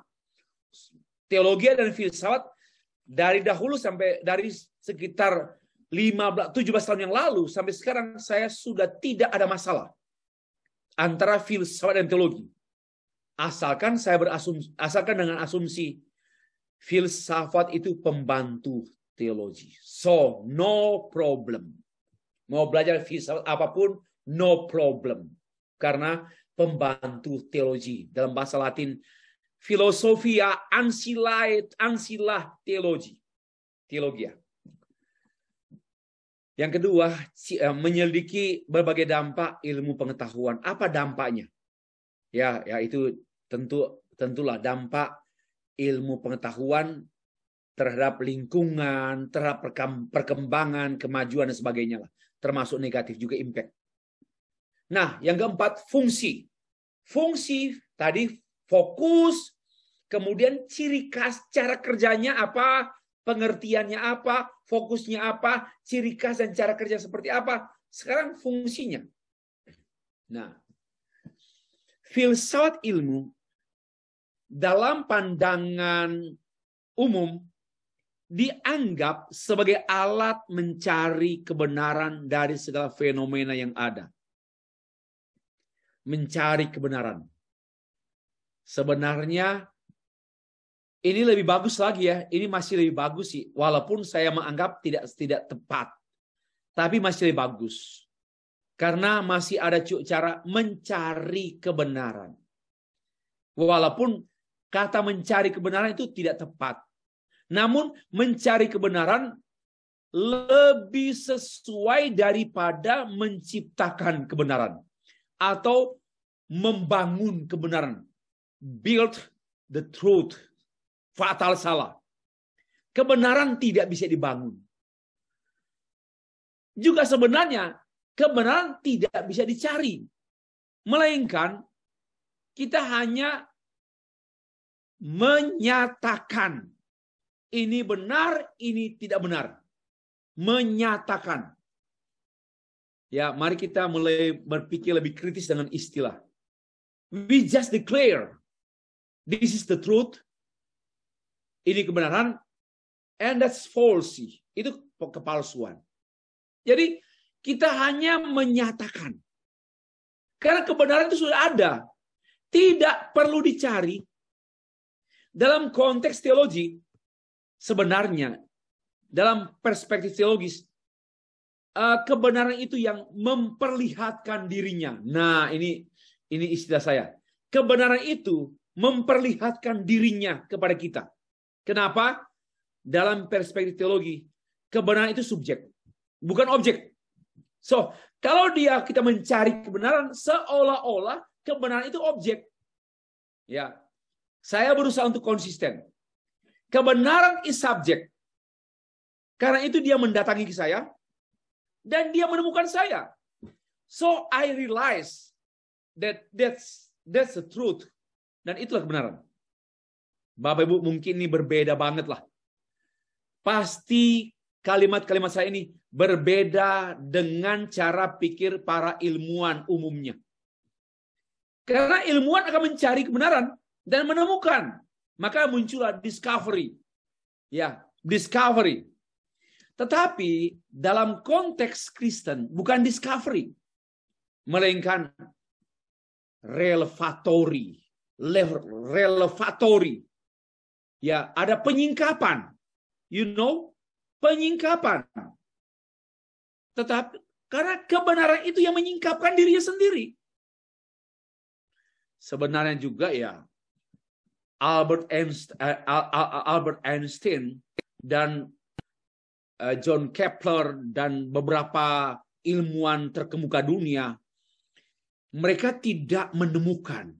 Teologi dan filsafat dari dahulu sampai dari sekitar 17 tahun yang lalu sampai sekarang saya sudah tidak ada masalah antara filsafat dan teologi. Asalkan dengan asumsi filsafat itu pembantu teologi. So, no problem. Mau belajar filsafat apapun, no problem. Karena pembantu teologi. Dalam bahasa Latin, filosofia ancillae teologi. Teologia. Yang kedua, menyelidiki berbagai dampak ilmu pengetahuan. Apa dampaknya? Ya itu tentulah dampak ilmu pengetahuan terhadap lingkungan, terhadap perkembangan, kemajuan dan sebagainya lah. Termasuk negatif juga impact. Nah, yang keempat, fungsi. Fungsi tadi fokus, kemudian ciri khas cara kerjanya apa, pengertiannya apa, fokusnya apa, ciri khas dan cara kerja seperti apa. Sekarang fungsinya. Nah, filsafat ilmu dalam pandangan umum dianggap sebagai alat mencari kebenaran dari segala fenomena yang ada. Mencari kebenaran. Sebenarnya ini lebih bagus lagi ya. Ini masih lebih bagus sih. Walaupun saya menganggap tidak tepat. Tapi masih lebih bagus. Karena masih ada cara mencari kebenaran. Walaupun kata mencari kebenaran itu tidak tepat. Namun mencari kebenaran lebih sesuai daripada menciptakan kebenaran. Atau membangun kebenaran. Build the truth. Fatal salah. Kebenaran tidak bisa dibangun. Juga sebenarnya kebenaran tidak bisa dicari. Melainkan kita hanya menyatakan ini benar, ini tidak benar. Menyatakan. Ya, mari kita mulai berpikir lebih kritis dengan istilah. We just declare this is the truth. Ini kebenaran, and that's false. Itu kepalsuan. Jadi kita hanya menyatakan. Karena kebenaran itu sudah ada. Tidak perlu dicari. Dalam konteks teologi, sebenarnya, dalam perspektif teologis, kebenaran itu yang memperlihatkan dirinya. Nah, ini istilah saya. Kebenaran itu memperlihatkan dirinya kepada kita. Kenapa? Dalam perspektif teologi, kebenaran itu subjek, bukan objek. So, kalau kita mencari kebenaran, seolah-olah kebenaran itu objek. Ya, saya berusaha untuk konsisten. Kebenaran is subject. Karena itu dia mendatangi saya, dan dia menemukan saya. So, I realize that's the truth. Dan itulah kebenaran. Bapak Ibu mungkin ini berbeda banget lah. Pasti kalimat-kalimat saya ini berbeda dengan cara pikir para ilmuwan umumnya. Karena ilmuwan akan mencari kebenaran dan menemukan. Maka muncullah discovery. Ya, discovery. Tetapi dalam konteks Kristen bukan discovery. Melainkan relevatory. Ya, ada penyingkapan. Penyingkapan. Tetapi karena kebenaran itu yang menyingkapkan dirinya sendiri. Sebenarnya juga ya Albert Einstein dan John Kepler dan beberapa ilmuwan terkemuka dunia, mereka tidak menemukan.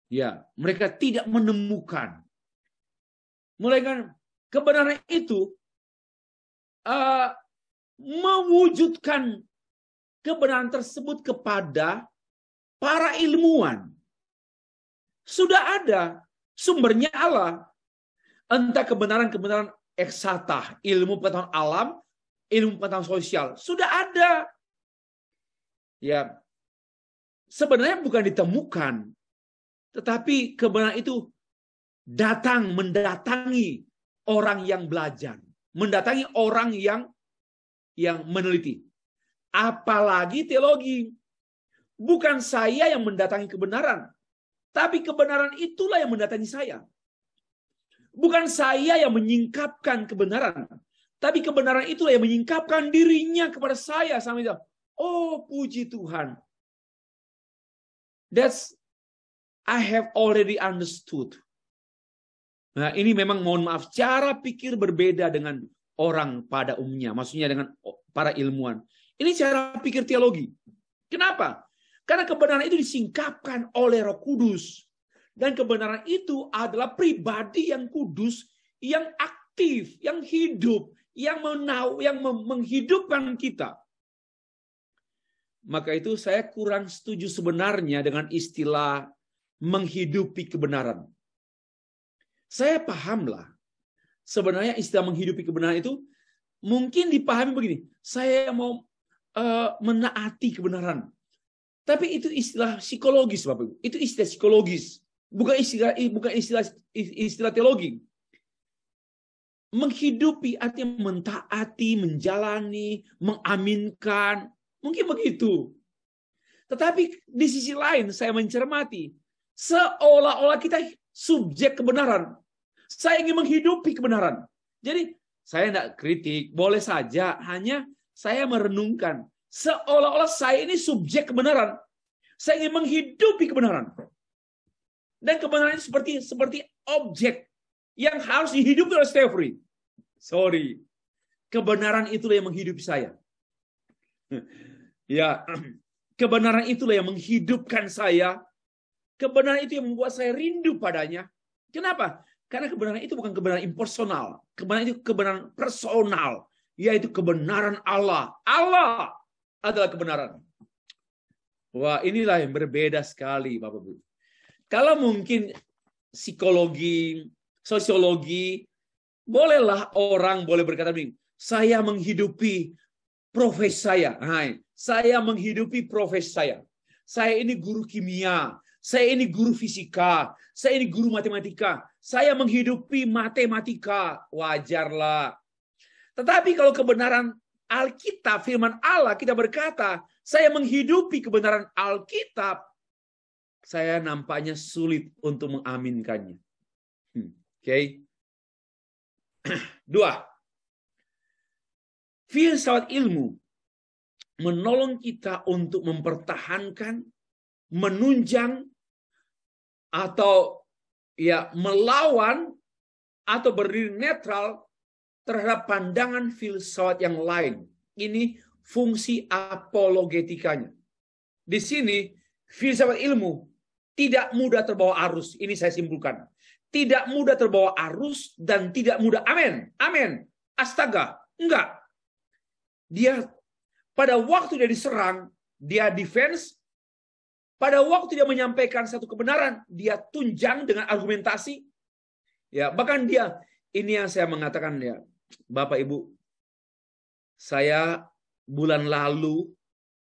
Ya, mereka tidak menemukan. Melainkan kebenaran itu mewujudkan kebenaran tersebut kepada para ilmuwan. Sudah ada sumbernya Allah. Entah kebenaran-kebenaran eksata, ilmu pengetahuan alam, ilmu pengetahuan sosial. Sudah ada. Ya, sebenarnya bukan ditemukan, tetapi kebenaran itu mendatangi orang yang belajar, mendatangi orang yang meneliti. Apalagi teologi. Bukan saya yang mendatangi kebenaran, tapi kebenaran itulah yang mendatangi saya. Bukan saya yang menyingkapkan kebenaran, tapi kebenaran itulah yang menyingkapkan dirinya kepada saya. Sampai oh, puji Tuhan. I have already understood. Nah, ini memang mohon maaf, cara pikir berbeda dengan orang pada umumnya. Maksudnya dengan para ilmuwan. Ini cara pikir teologi. Kenapa? Karena kebenaran itu disingkapkan oleh Roh Kudus. Dan kebenaran itu adalah pribadi yang kudus, yang aktif, yang hidup, yang menghidupkan kita. Maka itu saya kurang setuju sebenarnya dengan istilah menghidupi kebenaran. Saya pahamlah. Sebenarnya istilah menghidupi kebenaran itu mungkin dipahami begini. Saya mau menaati kebenaran. Tapi itu istilah psikologis, Bapak Ibu. Itu istilah psikologis, bukan istilah teologi. Menghidupi artinya mentaati, menjalani, mengaminkan, mungkin begitu. Tetapi di sisi lain saya mencermati, seolah-olah kita subjek kebenaran. Saya ingin menghidupi kebenaran. Jadi saya tidak kritik, boleh saja, hanya saya merenungkan. Seolah-olah saya ini subjek kebenaran. Saya ingin menghidupi kebenaran. Dan kebenaran itu seperti objek yang harus dihidupi oleh Stefri. Sorry. Kebenaran itulah yang menghidupi saya. Ya, kebenaran itulah yang menghidupkan saya. Kebenaran itu yang membuat saya rindu padanya. Kenapa? Karena kebenaran itu bukan kebenaran impersonal. Kebenaran itu kebenaran personal. Yaitu kebenaran Allah. Allah adalah kebenaran. Wah, inilah yang berbeda sekali, Bapak-Ibu. Kalau mungkin psikologi, sosiologi, bolehlah orang boleh berkata begini, saya menghidupi profesi saya. Saya menghidupi profesi saya. Saya ini guru kimia, saya ini guru fisika, saya ini guru matematika. Saya menghidupi matematika, wajarlah. Tetapi kalau kebenaran Alkitab, firman Allah, kita berkata, saya menghidupi kebenaran Alkitab, saya nampaknya sulit untuk mengaminkannya. Oke. 2. Filsafat ilmu menolong kita untuk mempertahankan, menunjang, atau melawan, atau berdiri netral terhadap pandangan filsafat yang lain. Ini fungsi apologetikanya. Di sini, filsafat ilmu tidak mudah terbawa arus. Ini saya simpulkan. Tidak mudah terbawa arus dan tidak mudah. Amin. Amin. Astaga. Enggak. Dia pada waktu dia diserang, dia defense. Pada waktu dia menyampaikan satu kebenaran, dia tunjang dengan argumentasi. Ya, bahkan dia, ini yang saya mengatakan ya, Bapak Ibu, saya bulan lalu,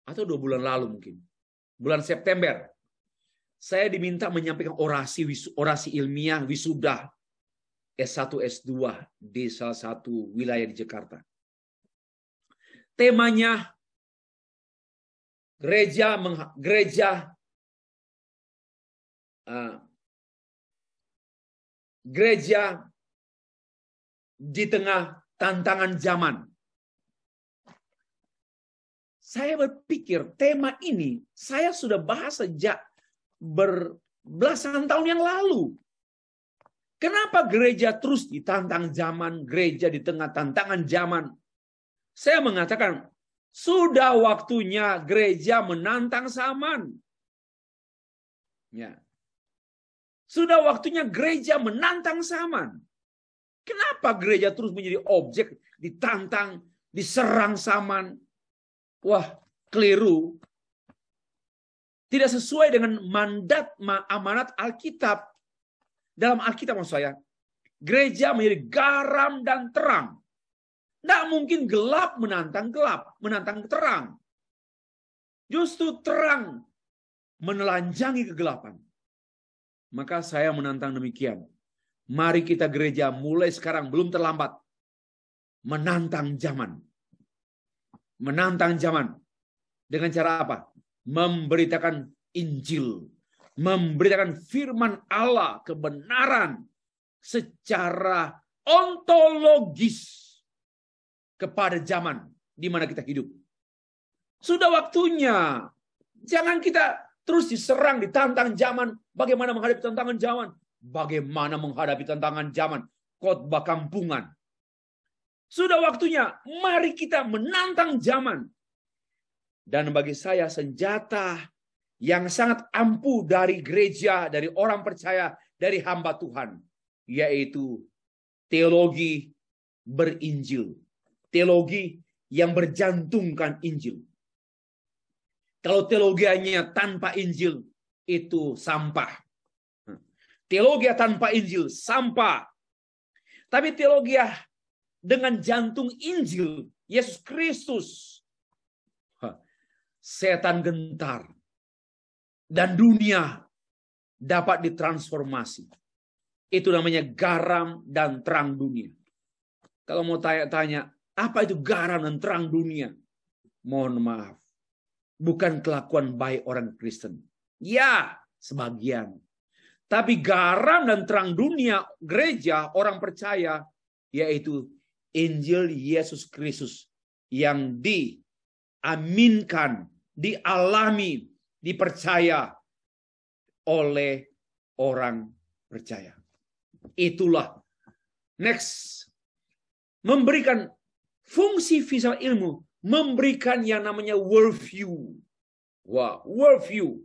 atau 2 bulan lalu mungkin, bulan September, saya diminta menyampaikan orasi ilmiah wisuda S1, S2 di salah satu wilayah di Jakarta. Temanya gereja di tengah tantangan zaman. Saya berpikir tema ini saya sudah bahas sejak berbelasan tahun yang lalu. Kenapa gereja terus ditantang zaman, gereja di tengah tantangan zaman? Saya mengatakan, sudah waktunya gereja menantang zaman. Ya. Sudah waktunya gereja menantang zaman. Kenapa gereja terus menjadi objek ditantang, diserang zaman? Wah, keliru. Tidak sesuai dengan mandat amanat Alkitab. Dalam Alkitab maksud saya, gereja menjadi garam dan terang. Tidak mungkin gelap menantang terang. Justru terang menelanjangi kegelapan. Maka saya menantang demikian. Mari kita gereja mulai sekarang, belum terlambat. Menantang zaman. Menantang zaman. Dengan cara apa? Memberitakan Injil. Memberitakan firman Allah, kebenaran secara ontologis kepada zaman di mana kita hidup. Sudah waktunya. Jangan kita terus diserang, ditantang zaman. Bagaimana menghadapi tantangan zaman? Bagaimana menghadapi tantangan zaman? Khotbah kampungan. Sudah waktunya. Mari kita menantang zaman. Dan bagi saya senjata yang sangat ampuh dari gereja, dari orang percaya, dari hamba Tuhan, yaitu teologi berinjil. Teologi yang berjantungkan Injil. Kalau teologianya tanpa Injil, itu sampah. Teologi tanpa Injil, sampah. Tapi teologi dengan jantung Injil, Yesus Kristus, setan gentar. Dan dunia dapat ditransformasi. Itu namanya garam dan terang dunia. Kalau mau tanya, apa itu garam dan terang dunia? Mohon maaf. Bukan kelakuan baik orang Kristen. Ya, sebagian. Tapi garam dan terang dunia gereja, orang percaya, yaitu Injil Yesus Kristus yang diaminkan, dialami, dipercaya oleh orang percaya. Itulah. Next. Memberikan fungsi visual ilmu. Memberikan yang namanya worldview. Wah, worldview.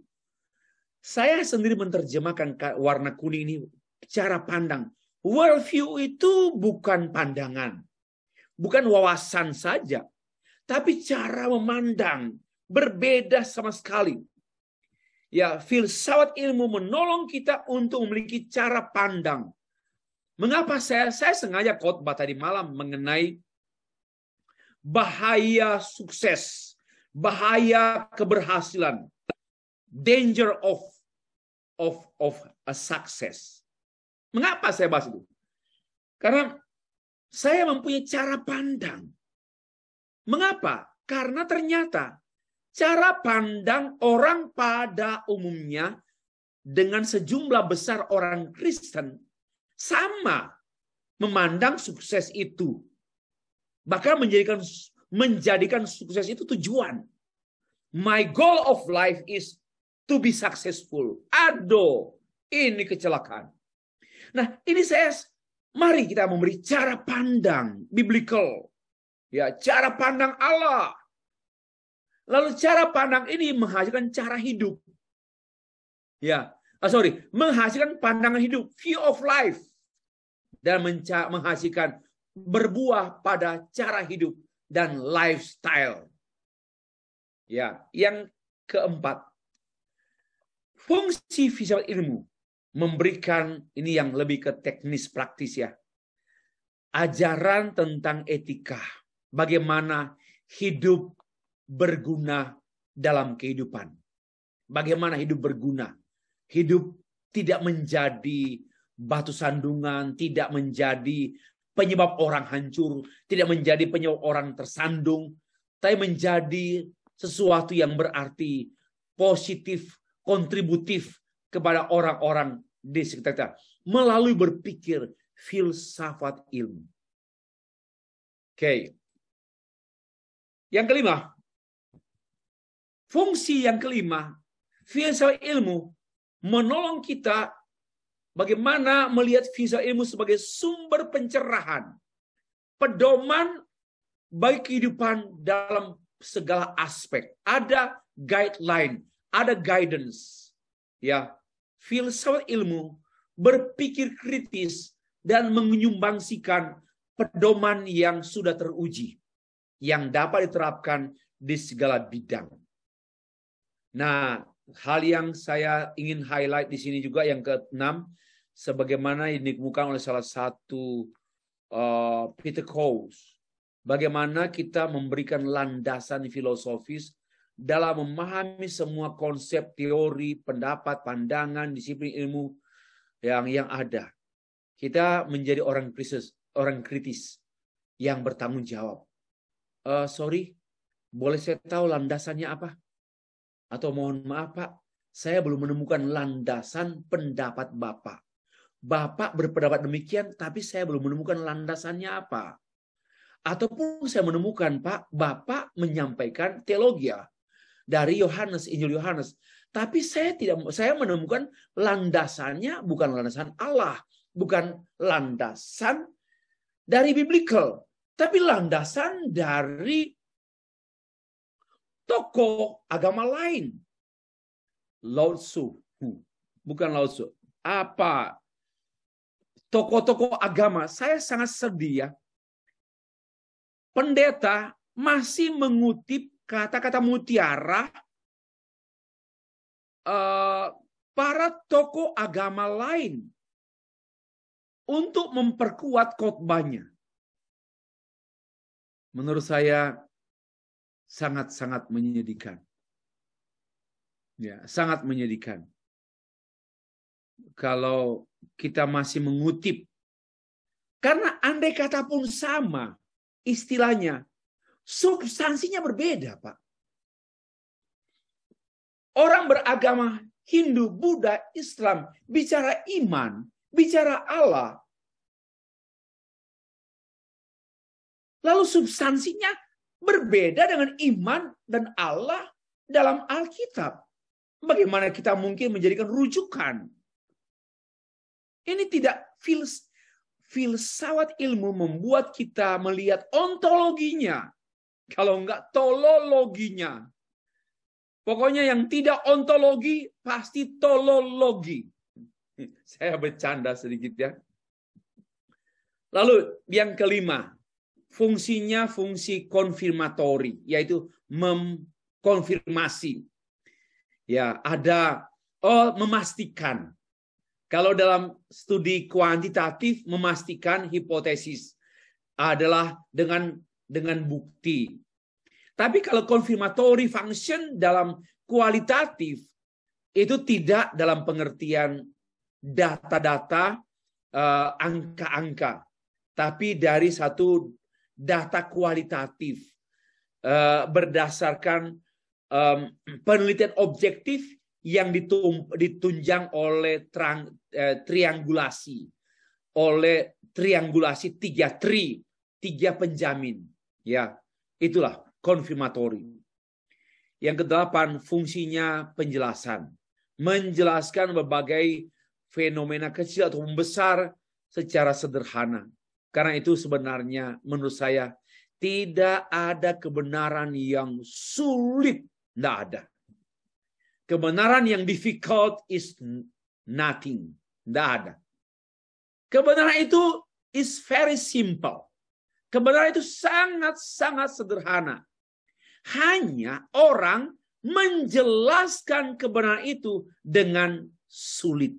Saya sendiri menerjemahkan warna kuning ini cara pandang. Worldview itu bukan pandangan. Bukan wawasan saja. Tapi cara memandang. Berbeda sama sekali. Ya, filsafat ilmu menolong kita untuk memiliki cara pandang. Mengapa saya sengaja khotbah tadi malam mengenai bahaya sukses, bahaya keberhasilan, danger of a success. Mengapa saya bahas itu? Karena saya mempunyai cara pandang. Mengapa? Karena ternyata cara pandang orang pada umumnya dengan sejumlah besar orang Kristen sama memandang sukses itu. Bahkan menjadikan sukses itu tujuan. My goal of life is to be successful. Aduh, ini kecelakaan. Nah, ini mari kita memberi cara pandang biblical. Ya, cara pandang Allah. Lalu cara pandang ini menghasilkan cara hidup. Ya, menghasilkan pandangan hidup, view of life. Dan menghasilkan berbuah pada cara hidup dan lifestyle. Ya, yang keempat, fungsi visual ilmu memberikan ini yang lebih ke teknis praktis ya. Ajaran tentang etika, bagaimana hidup berguna dalam kehidupan. Bagaimana hidup berguna? Hidup tidak menjadi batu sandungan, tidak menjadi penyebab orang hancur, tidak menjadi penyebab orang tersandung, tapi menjadi sesuatu yang berarti positif, kontributif kepada orang-orang di sekitar kita melalui berpikir filsafat ilmu. Oke. Yang kelima, fungsi yang kelima, filsafat ilmu menolong kita bagaimana melihat filsafat ilmu sebagai sumber pencerahan, pedoman bagi kehidupan dalam segala aspek. Ada guideline, ada guidance. Ya, filsafat ilmu berpikir kritis dan menyumbangsikan pedoman yang sudah teruji, yang dapat diterapkan di segala bidang. Nah, hal yang saya ingin highlight di sini juga yang keenam, sebagaimana yang dikemukakan oleh salah satu Peter Coase, bagaimana kita memberikan landasan filosofis dalam memahami semua konsep, teori, pendapat, pandangan, disiplin ilmu yang ada. Kita menjadi orang kritis yang bertanggung jawab. Sorry, boleh saya tahu landasannya apa? Atau mohon maaf Pak, saya belum menemukan landasan pendapat Bapak. Bapak berpendapat demikian, tapi saya belum menemukan landasannya apa. Ataupun saya menemukan Pak, Bapak menyampaikan teologia dari Yohanes, Injil Yohanes. Tapi saya menemukan landasannya bukan landasan Allah, bukan landasan dari biblical, tapi landasan dari tokoh agama lain. Lao Tzu, bukan Lao Tzu. Apa? Tokoh-tokoh agama, saya sangat sedih ya. Pendeta masih mengutip kata-kata mutiara para tokoh agama lain untuk memperkuat khotbahnya. Menurut saya sangat-sangat menyedihkan. Ya, sangat menyedihkan. Kalau kita masih mengutip. Karena andai kata pun sama istilahnya, substansinya berbeda, Pak. Orang beragama Hindu, Buddha, Islam bicara iman, bicara Allah. Lalu substansinya berbeda dengan iman dan Allah dalam Alkitab. Bagaimana kita mungkin menjadikan rujukan? Ini tidak filsafat ilmu membuat kita melihat ontologinya. Kalau enggak tolologinya. Pokoknya yang tidak ontologi pasti tolologi. Saya bercanda sedikit ya. Lalu yang kelima, fungsinya fungsi konfirmatori, yaitu mengkonfirmasi. Ya, ada memastikan. Kalau dalam studi kuantitatif memastikan hipotesis adalah dengan bukti. Tapi kalau confirmatory function dalam kualitatif itu tidak dalam pengertian data-data, angka-angka, tapi dari satu data kualitatif berdasarkan penelitian objektif yang ditunjang oleh triangulasi, tiga penjamin. Ya, itulah konfirmatori. Yang kedelapan, fungsinya penjelasan. Menjelaskan berbagai fenomena kecil atau besar secara sederhana. Karena itu sebenarnya menurut saya tidak ada kebenaran yang sulit. Tidak ada. Kebenaran yang difficult is nothing. Tidak ada. Kebenaran itu is very simple. Kebenaran itu sangat-sangat sederhana. Hanya orang menjelaskan kebenaran itu dengan sulit.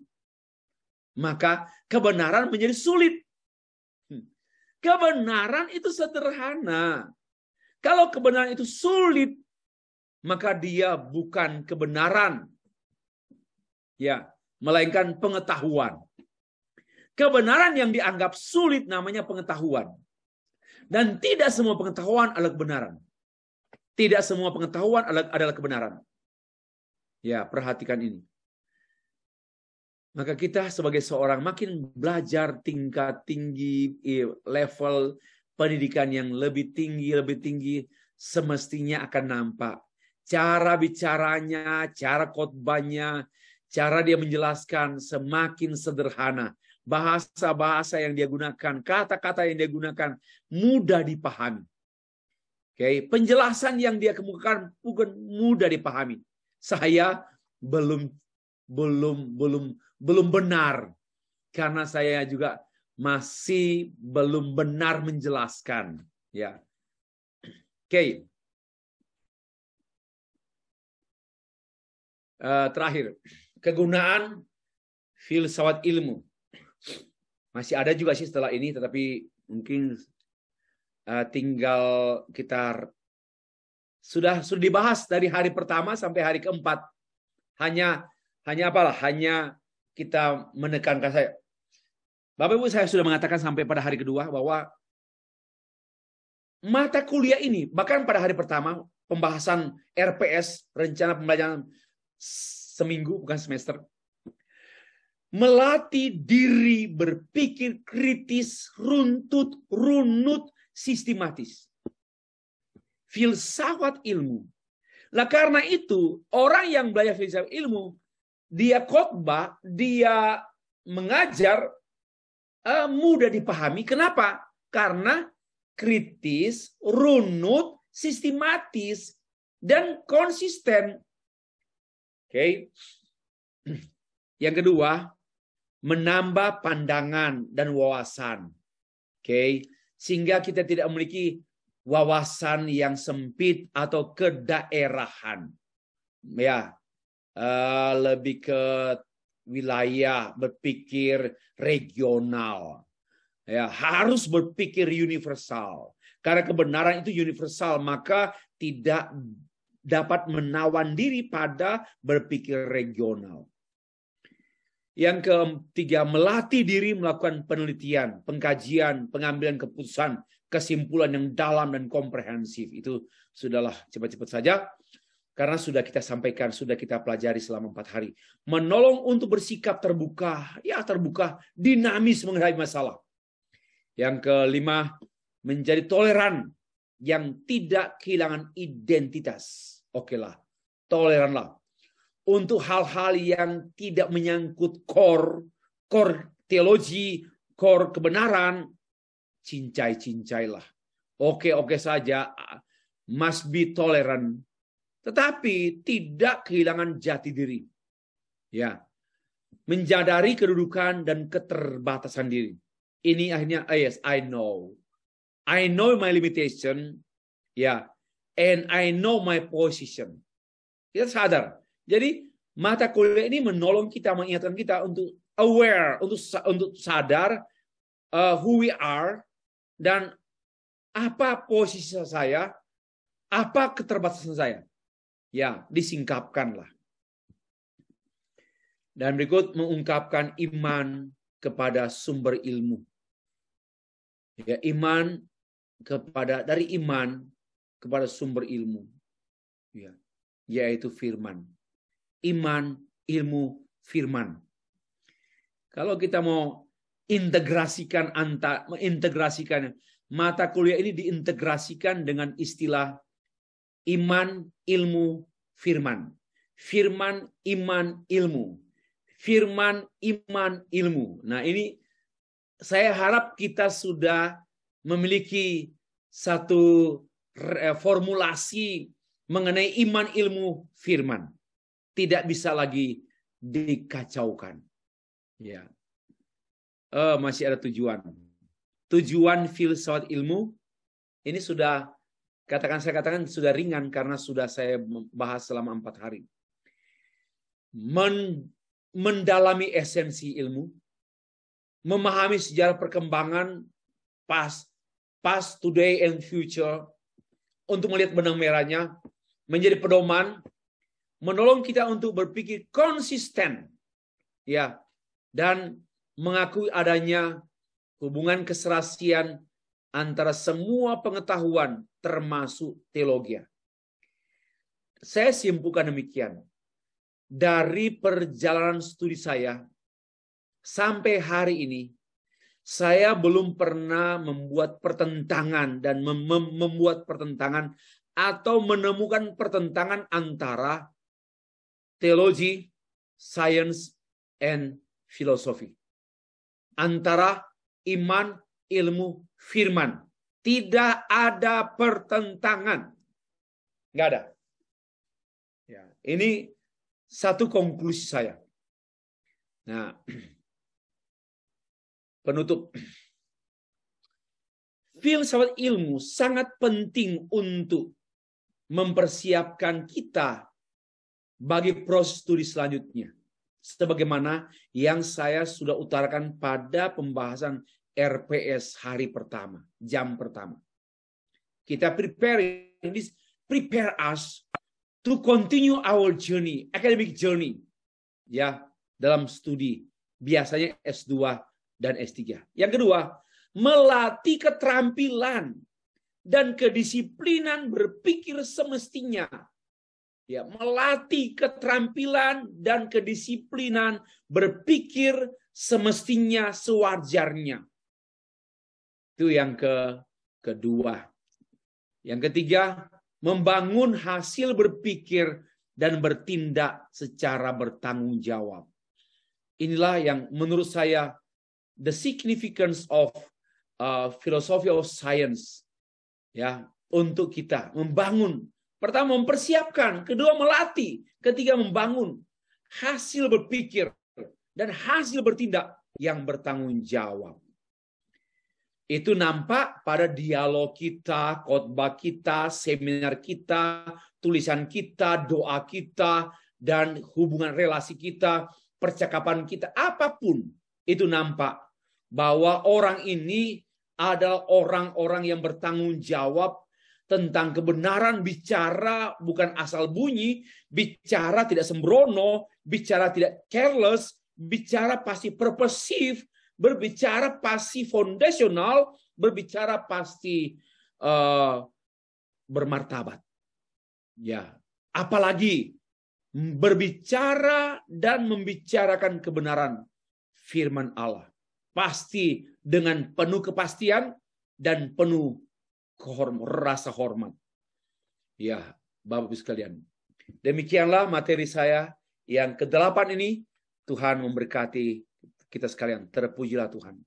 Maka kebenaran menjadi sulit. Kebenaran itu sederhana. Kalau kebenaran itu sulit, maka dia bukan kebenaran. Ya, melainkan pengetahuan. Kebenaran yang dianggap sulit namanya pengetahuan. Dan tidak semua pengetahuan adalah kebenaran. Tidak semua pengetahuan adalah kebenaran. Ya, perhatikan ini. Maka kita sebagai seorang makin belajar tingkat tinggi, level pendidikan yang lebih tinggi, semestinya akan nampak. Cara bicaranya, cara khotbahnya, cara dia menjelaskan semakin sederhana. Bahasa-bahasa yang dia gunakan, kata-kata yang dia gunakan mudah dipahami. Oke, penjelasan yang dia kemukakan bukan mudah dipahami. Saya belum benar karena saya juga masih belum benar menjelaskan. Ya, oke. Terakhir, kegunaan filsafat ilmu. Masih ada juga sih setelah ini, tetapi mungkin tinggal kita sudah dibahas dari hari pertama sampai hari keempat. Hanya apalah? Hanya kita menekankan saya. Bapak Ibu, saya sudah mengatakan sampai pada hari kedua bahwa mata kuliah ini, bahkan pada hari pertama, pembahasan RPS, rencana pembelajaran seminggu, bukan semester, melatih diri berpikir kritis, runut, sistematis. Filsafat ilmu. Nah, karena itu, orang yang belajar filsafat ilmu, dia khotbah, dia mengajar, mudah dipahami. Kenapa? Karena kritis, runut, sistematis, dan konsisten. Oke. Yang kedua, menambah pandangan dan wawasan. Oke. Sehingga kita tidak memiliki wawasan yang sempit atau kedaerahan. Ya. Lebih ke wilayah, berpikir regional. Ya, harus berpikir universal. Karena kebenaran itu universal, maka tidak dapat menawan diri pada berpikir regional. Yang ketiga, melatih diri melakukan penelitian, pengkajian, pengambilan keputusan, kesimpulan yang dalam dan komprehensif. Itu sudahlah, cepat-cepat saja. Karena sudah kita sampaikan, sudah kita pelajari selama 4 hari. Menolong untuk bersikap terbuka, dinamis menghadapi masalah. Yang kelima, menjadi toleran yang tidak kehilangan identitas. Oke lah, toleranlah. Untuk hal-hal yang tidak menyangkut core teologi, core kebenaran, cincai-cincailah. Oke saja, must be tolerant. Tetapi tidak kehilangan jati diri. Ya. Menjadari kedudukan dan keterbatasan diri. Ini akhirnya, yes, I know my limitation, ya, and I know my position. Kita sadar. Jadi mata kuliah ini menolong kita, mengingatkan kita untuk aware, untuk sadar who we are dan apa posisi saya, apa keterbatasan saya. Ya, disingkapkanlah. Dan berikut mengungkapkan iman kepada sumber ilmu. Ya, dari iman kepada sumber ilmu. Ya, yaitu firman. Iman, ilmu, firman. Kalau kita mau mengintegrasikan mata kuliah ini diintegrasikan dengan istilah iman, ilmu, firman. Firman, iman, ilmu. Firman, iman, ilmu. Nah, ini saya harap kita sudah memiliki satu formulasi mengenai iman, ilmu, firman. Tidak bisa lagi dikacaukan. Ya. Masih ada tujuan. Tujuan filsafat ilmu ini sudah saya katakan sudah ringan karena sudah saya bahas selama 4 hari. Mendalami esensi ilmu, memahami sejarah perkembangan past, today, and future, untuk melihat benang merahnya, menjadi pedoman, menolong kita untuk berpikir konsisten, ya, dan mengakui adanya hubungan keserasian antara semua pengetahuan termasuk teologi. Saya simpulkan demikian. Dari perjalanan studi saya sampai hari ini, saya belum pernah membuat pertentangan dan membuat pertentangan atau menemukan pertentangan antara teologi, science, and philosophy. Antara iman, ilmu, firman. Tidak ada pertentangan. Nggak ada. Ya, ini satu konklusi saya. Nah, penutup. Filsafat ilmu sangat penting untuk mempersiapkan kita bagi proses studi selanjutnya. Sebagaimana yang saya sudah utarakan pada pembahasan RPS hari pertama, jam pertama. Kita preparing prepare us to continue our journey, academic journey, ya, dalam studi, biasanya S2 dan S3. Yang kedua, melatih keterampilan dan kedisiplinan berpikir semestinya. Ya, melatih keterampilan dan kedisiplinan berpikir semestinya, sewajarnya. Itu yang kedua. Yang ketiga, membangun hasil berpikir dan bertindak secara bertanggung jawab. Inilah yang menurut saya the significance of philosophy of science, ya, untuk kita membangun. Pertama, mempersiapkan. Kedua, melatih. Ketiga, membangun hasil berpikir dan hasil bertindak yang bertanggung jawab. Itu nampak pada dialog kita, khotbah kita, seminar kita, tulisan kita, doa kita, dan hubungan relasi kita, percakapan kita, apapun. Itu nampak bahwa orang ini adalah orang-orang yang bertanggung jawab tentang kebenaran, bicara bukan asal bunyi, bicara tidak sembrono, bicara tidak careless, bicara pasti purposive, berbicara pasti fondasional, berbicara pasti bermartabat. Ya, apalagi berbicara dan membicarakan kebenaran firman Allah. Pasti dengan penuh kepastian dan penuh rasa hormat. Ya, Bapak Ibu sekalian. Demikianlah materi saya yang ke-8 ini. Tuhan memberkati kita sekalian. Terpujilah Tuhan.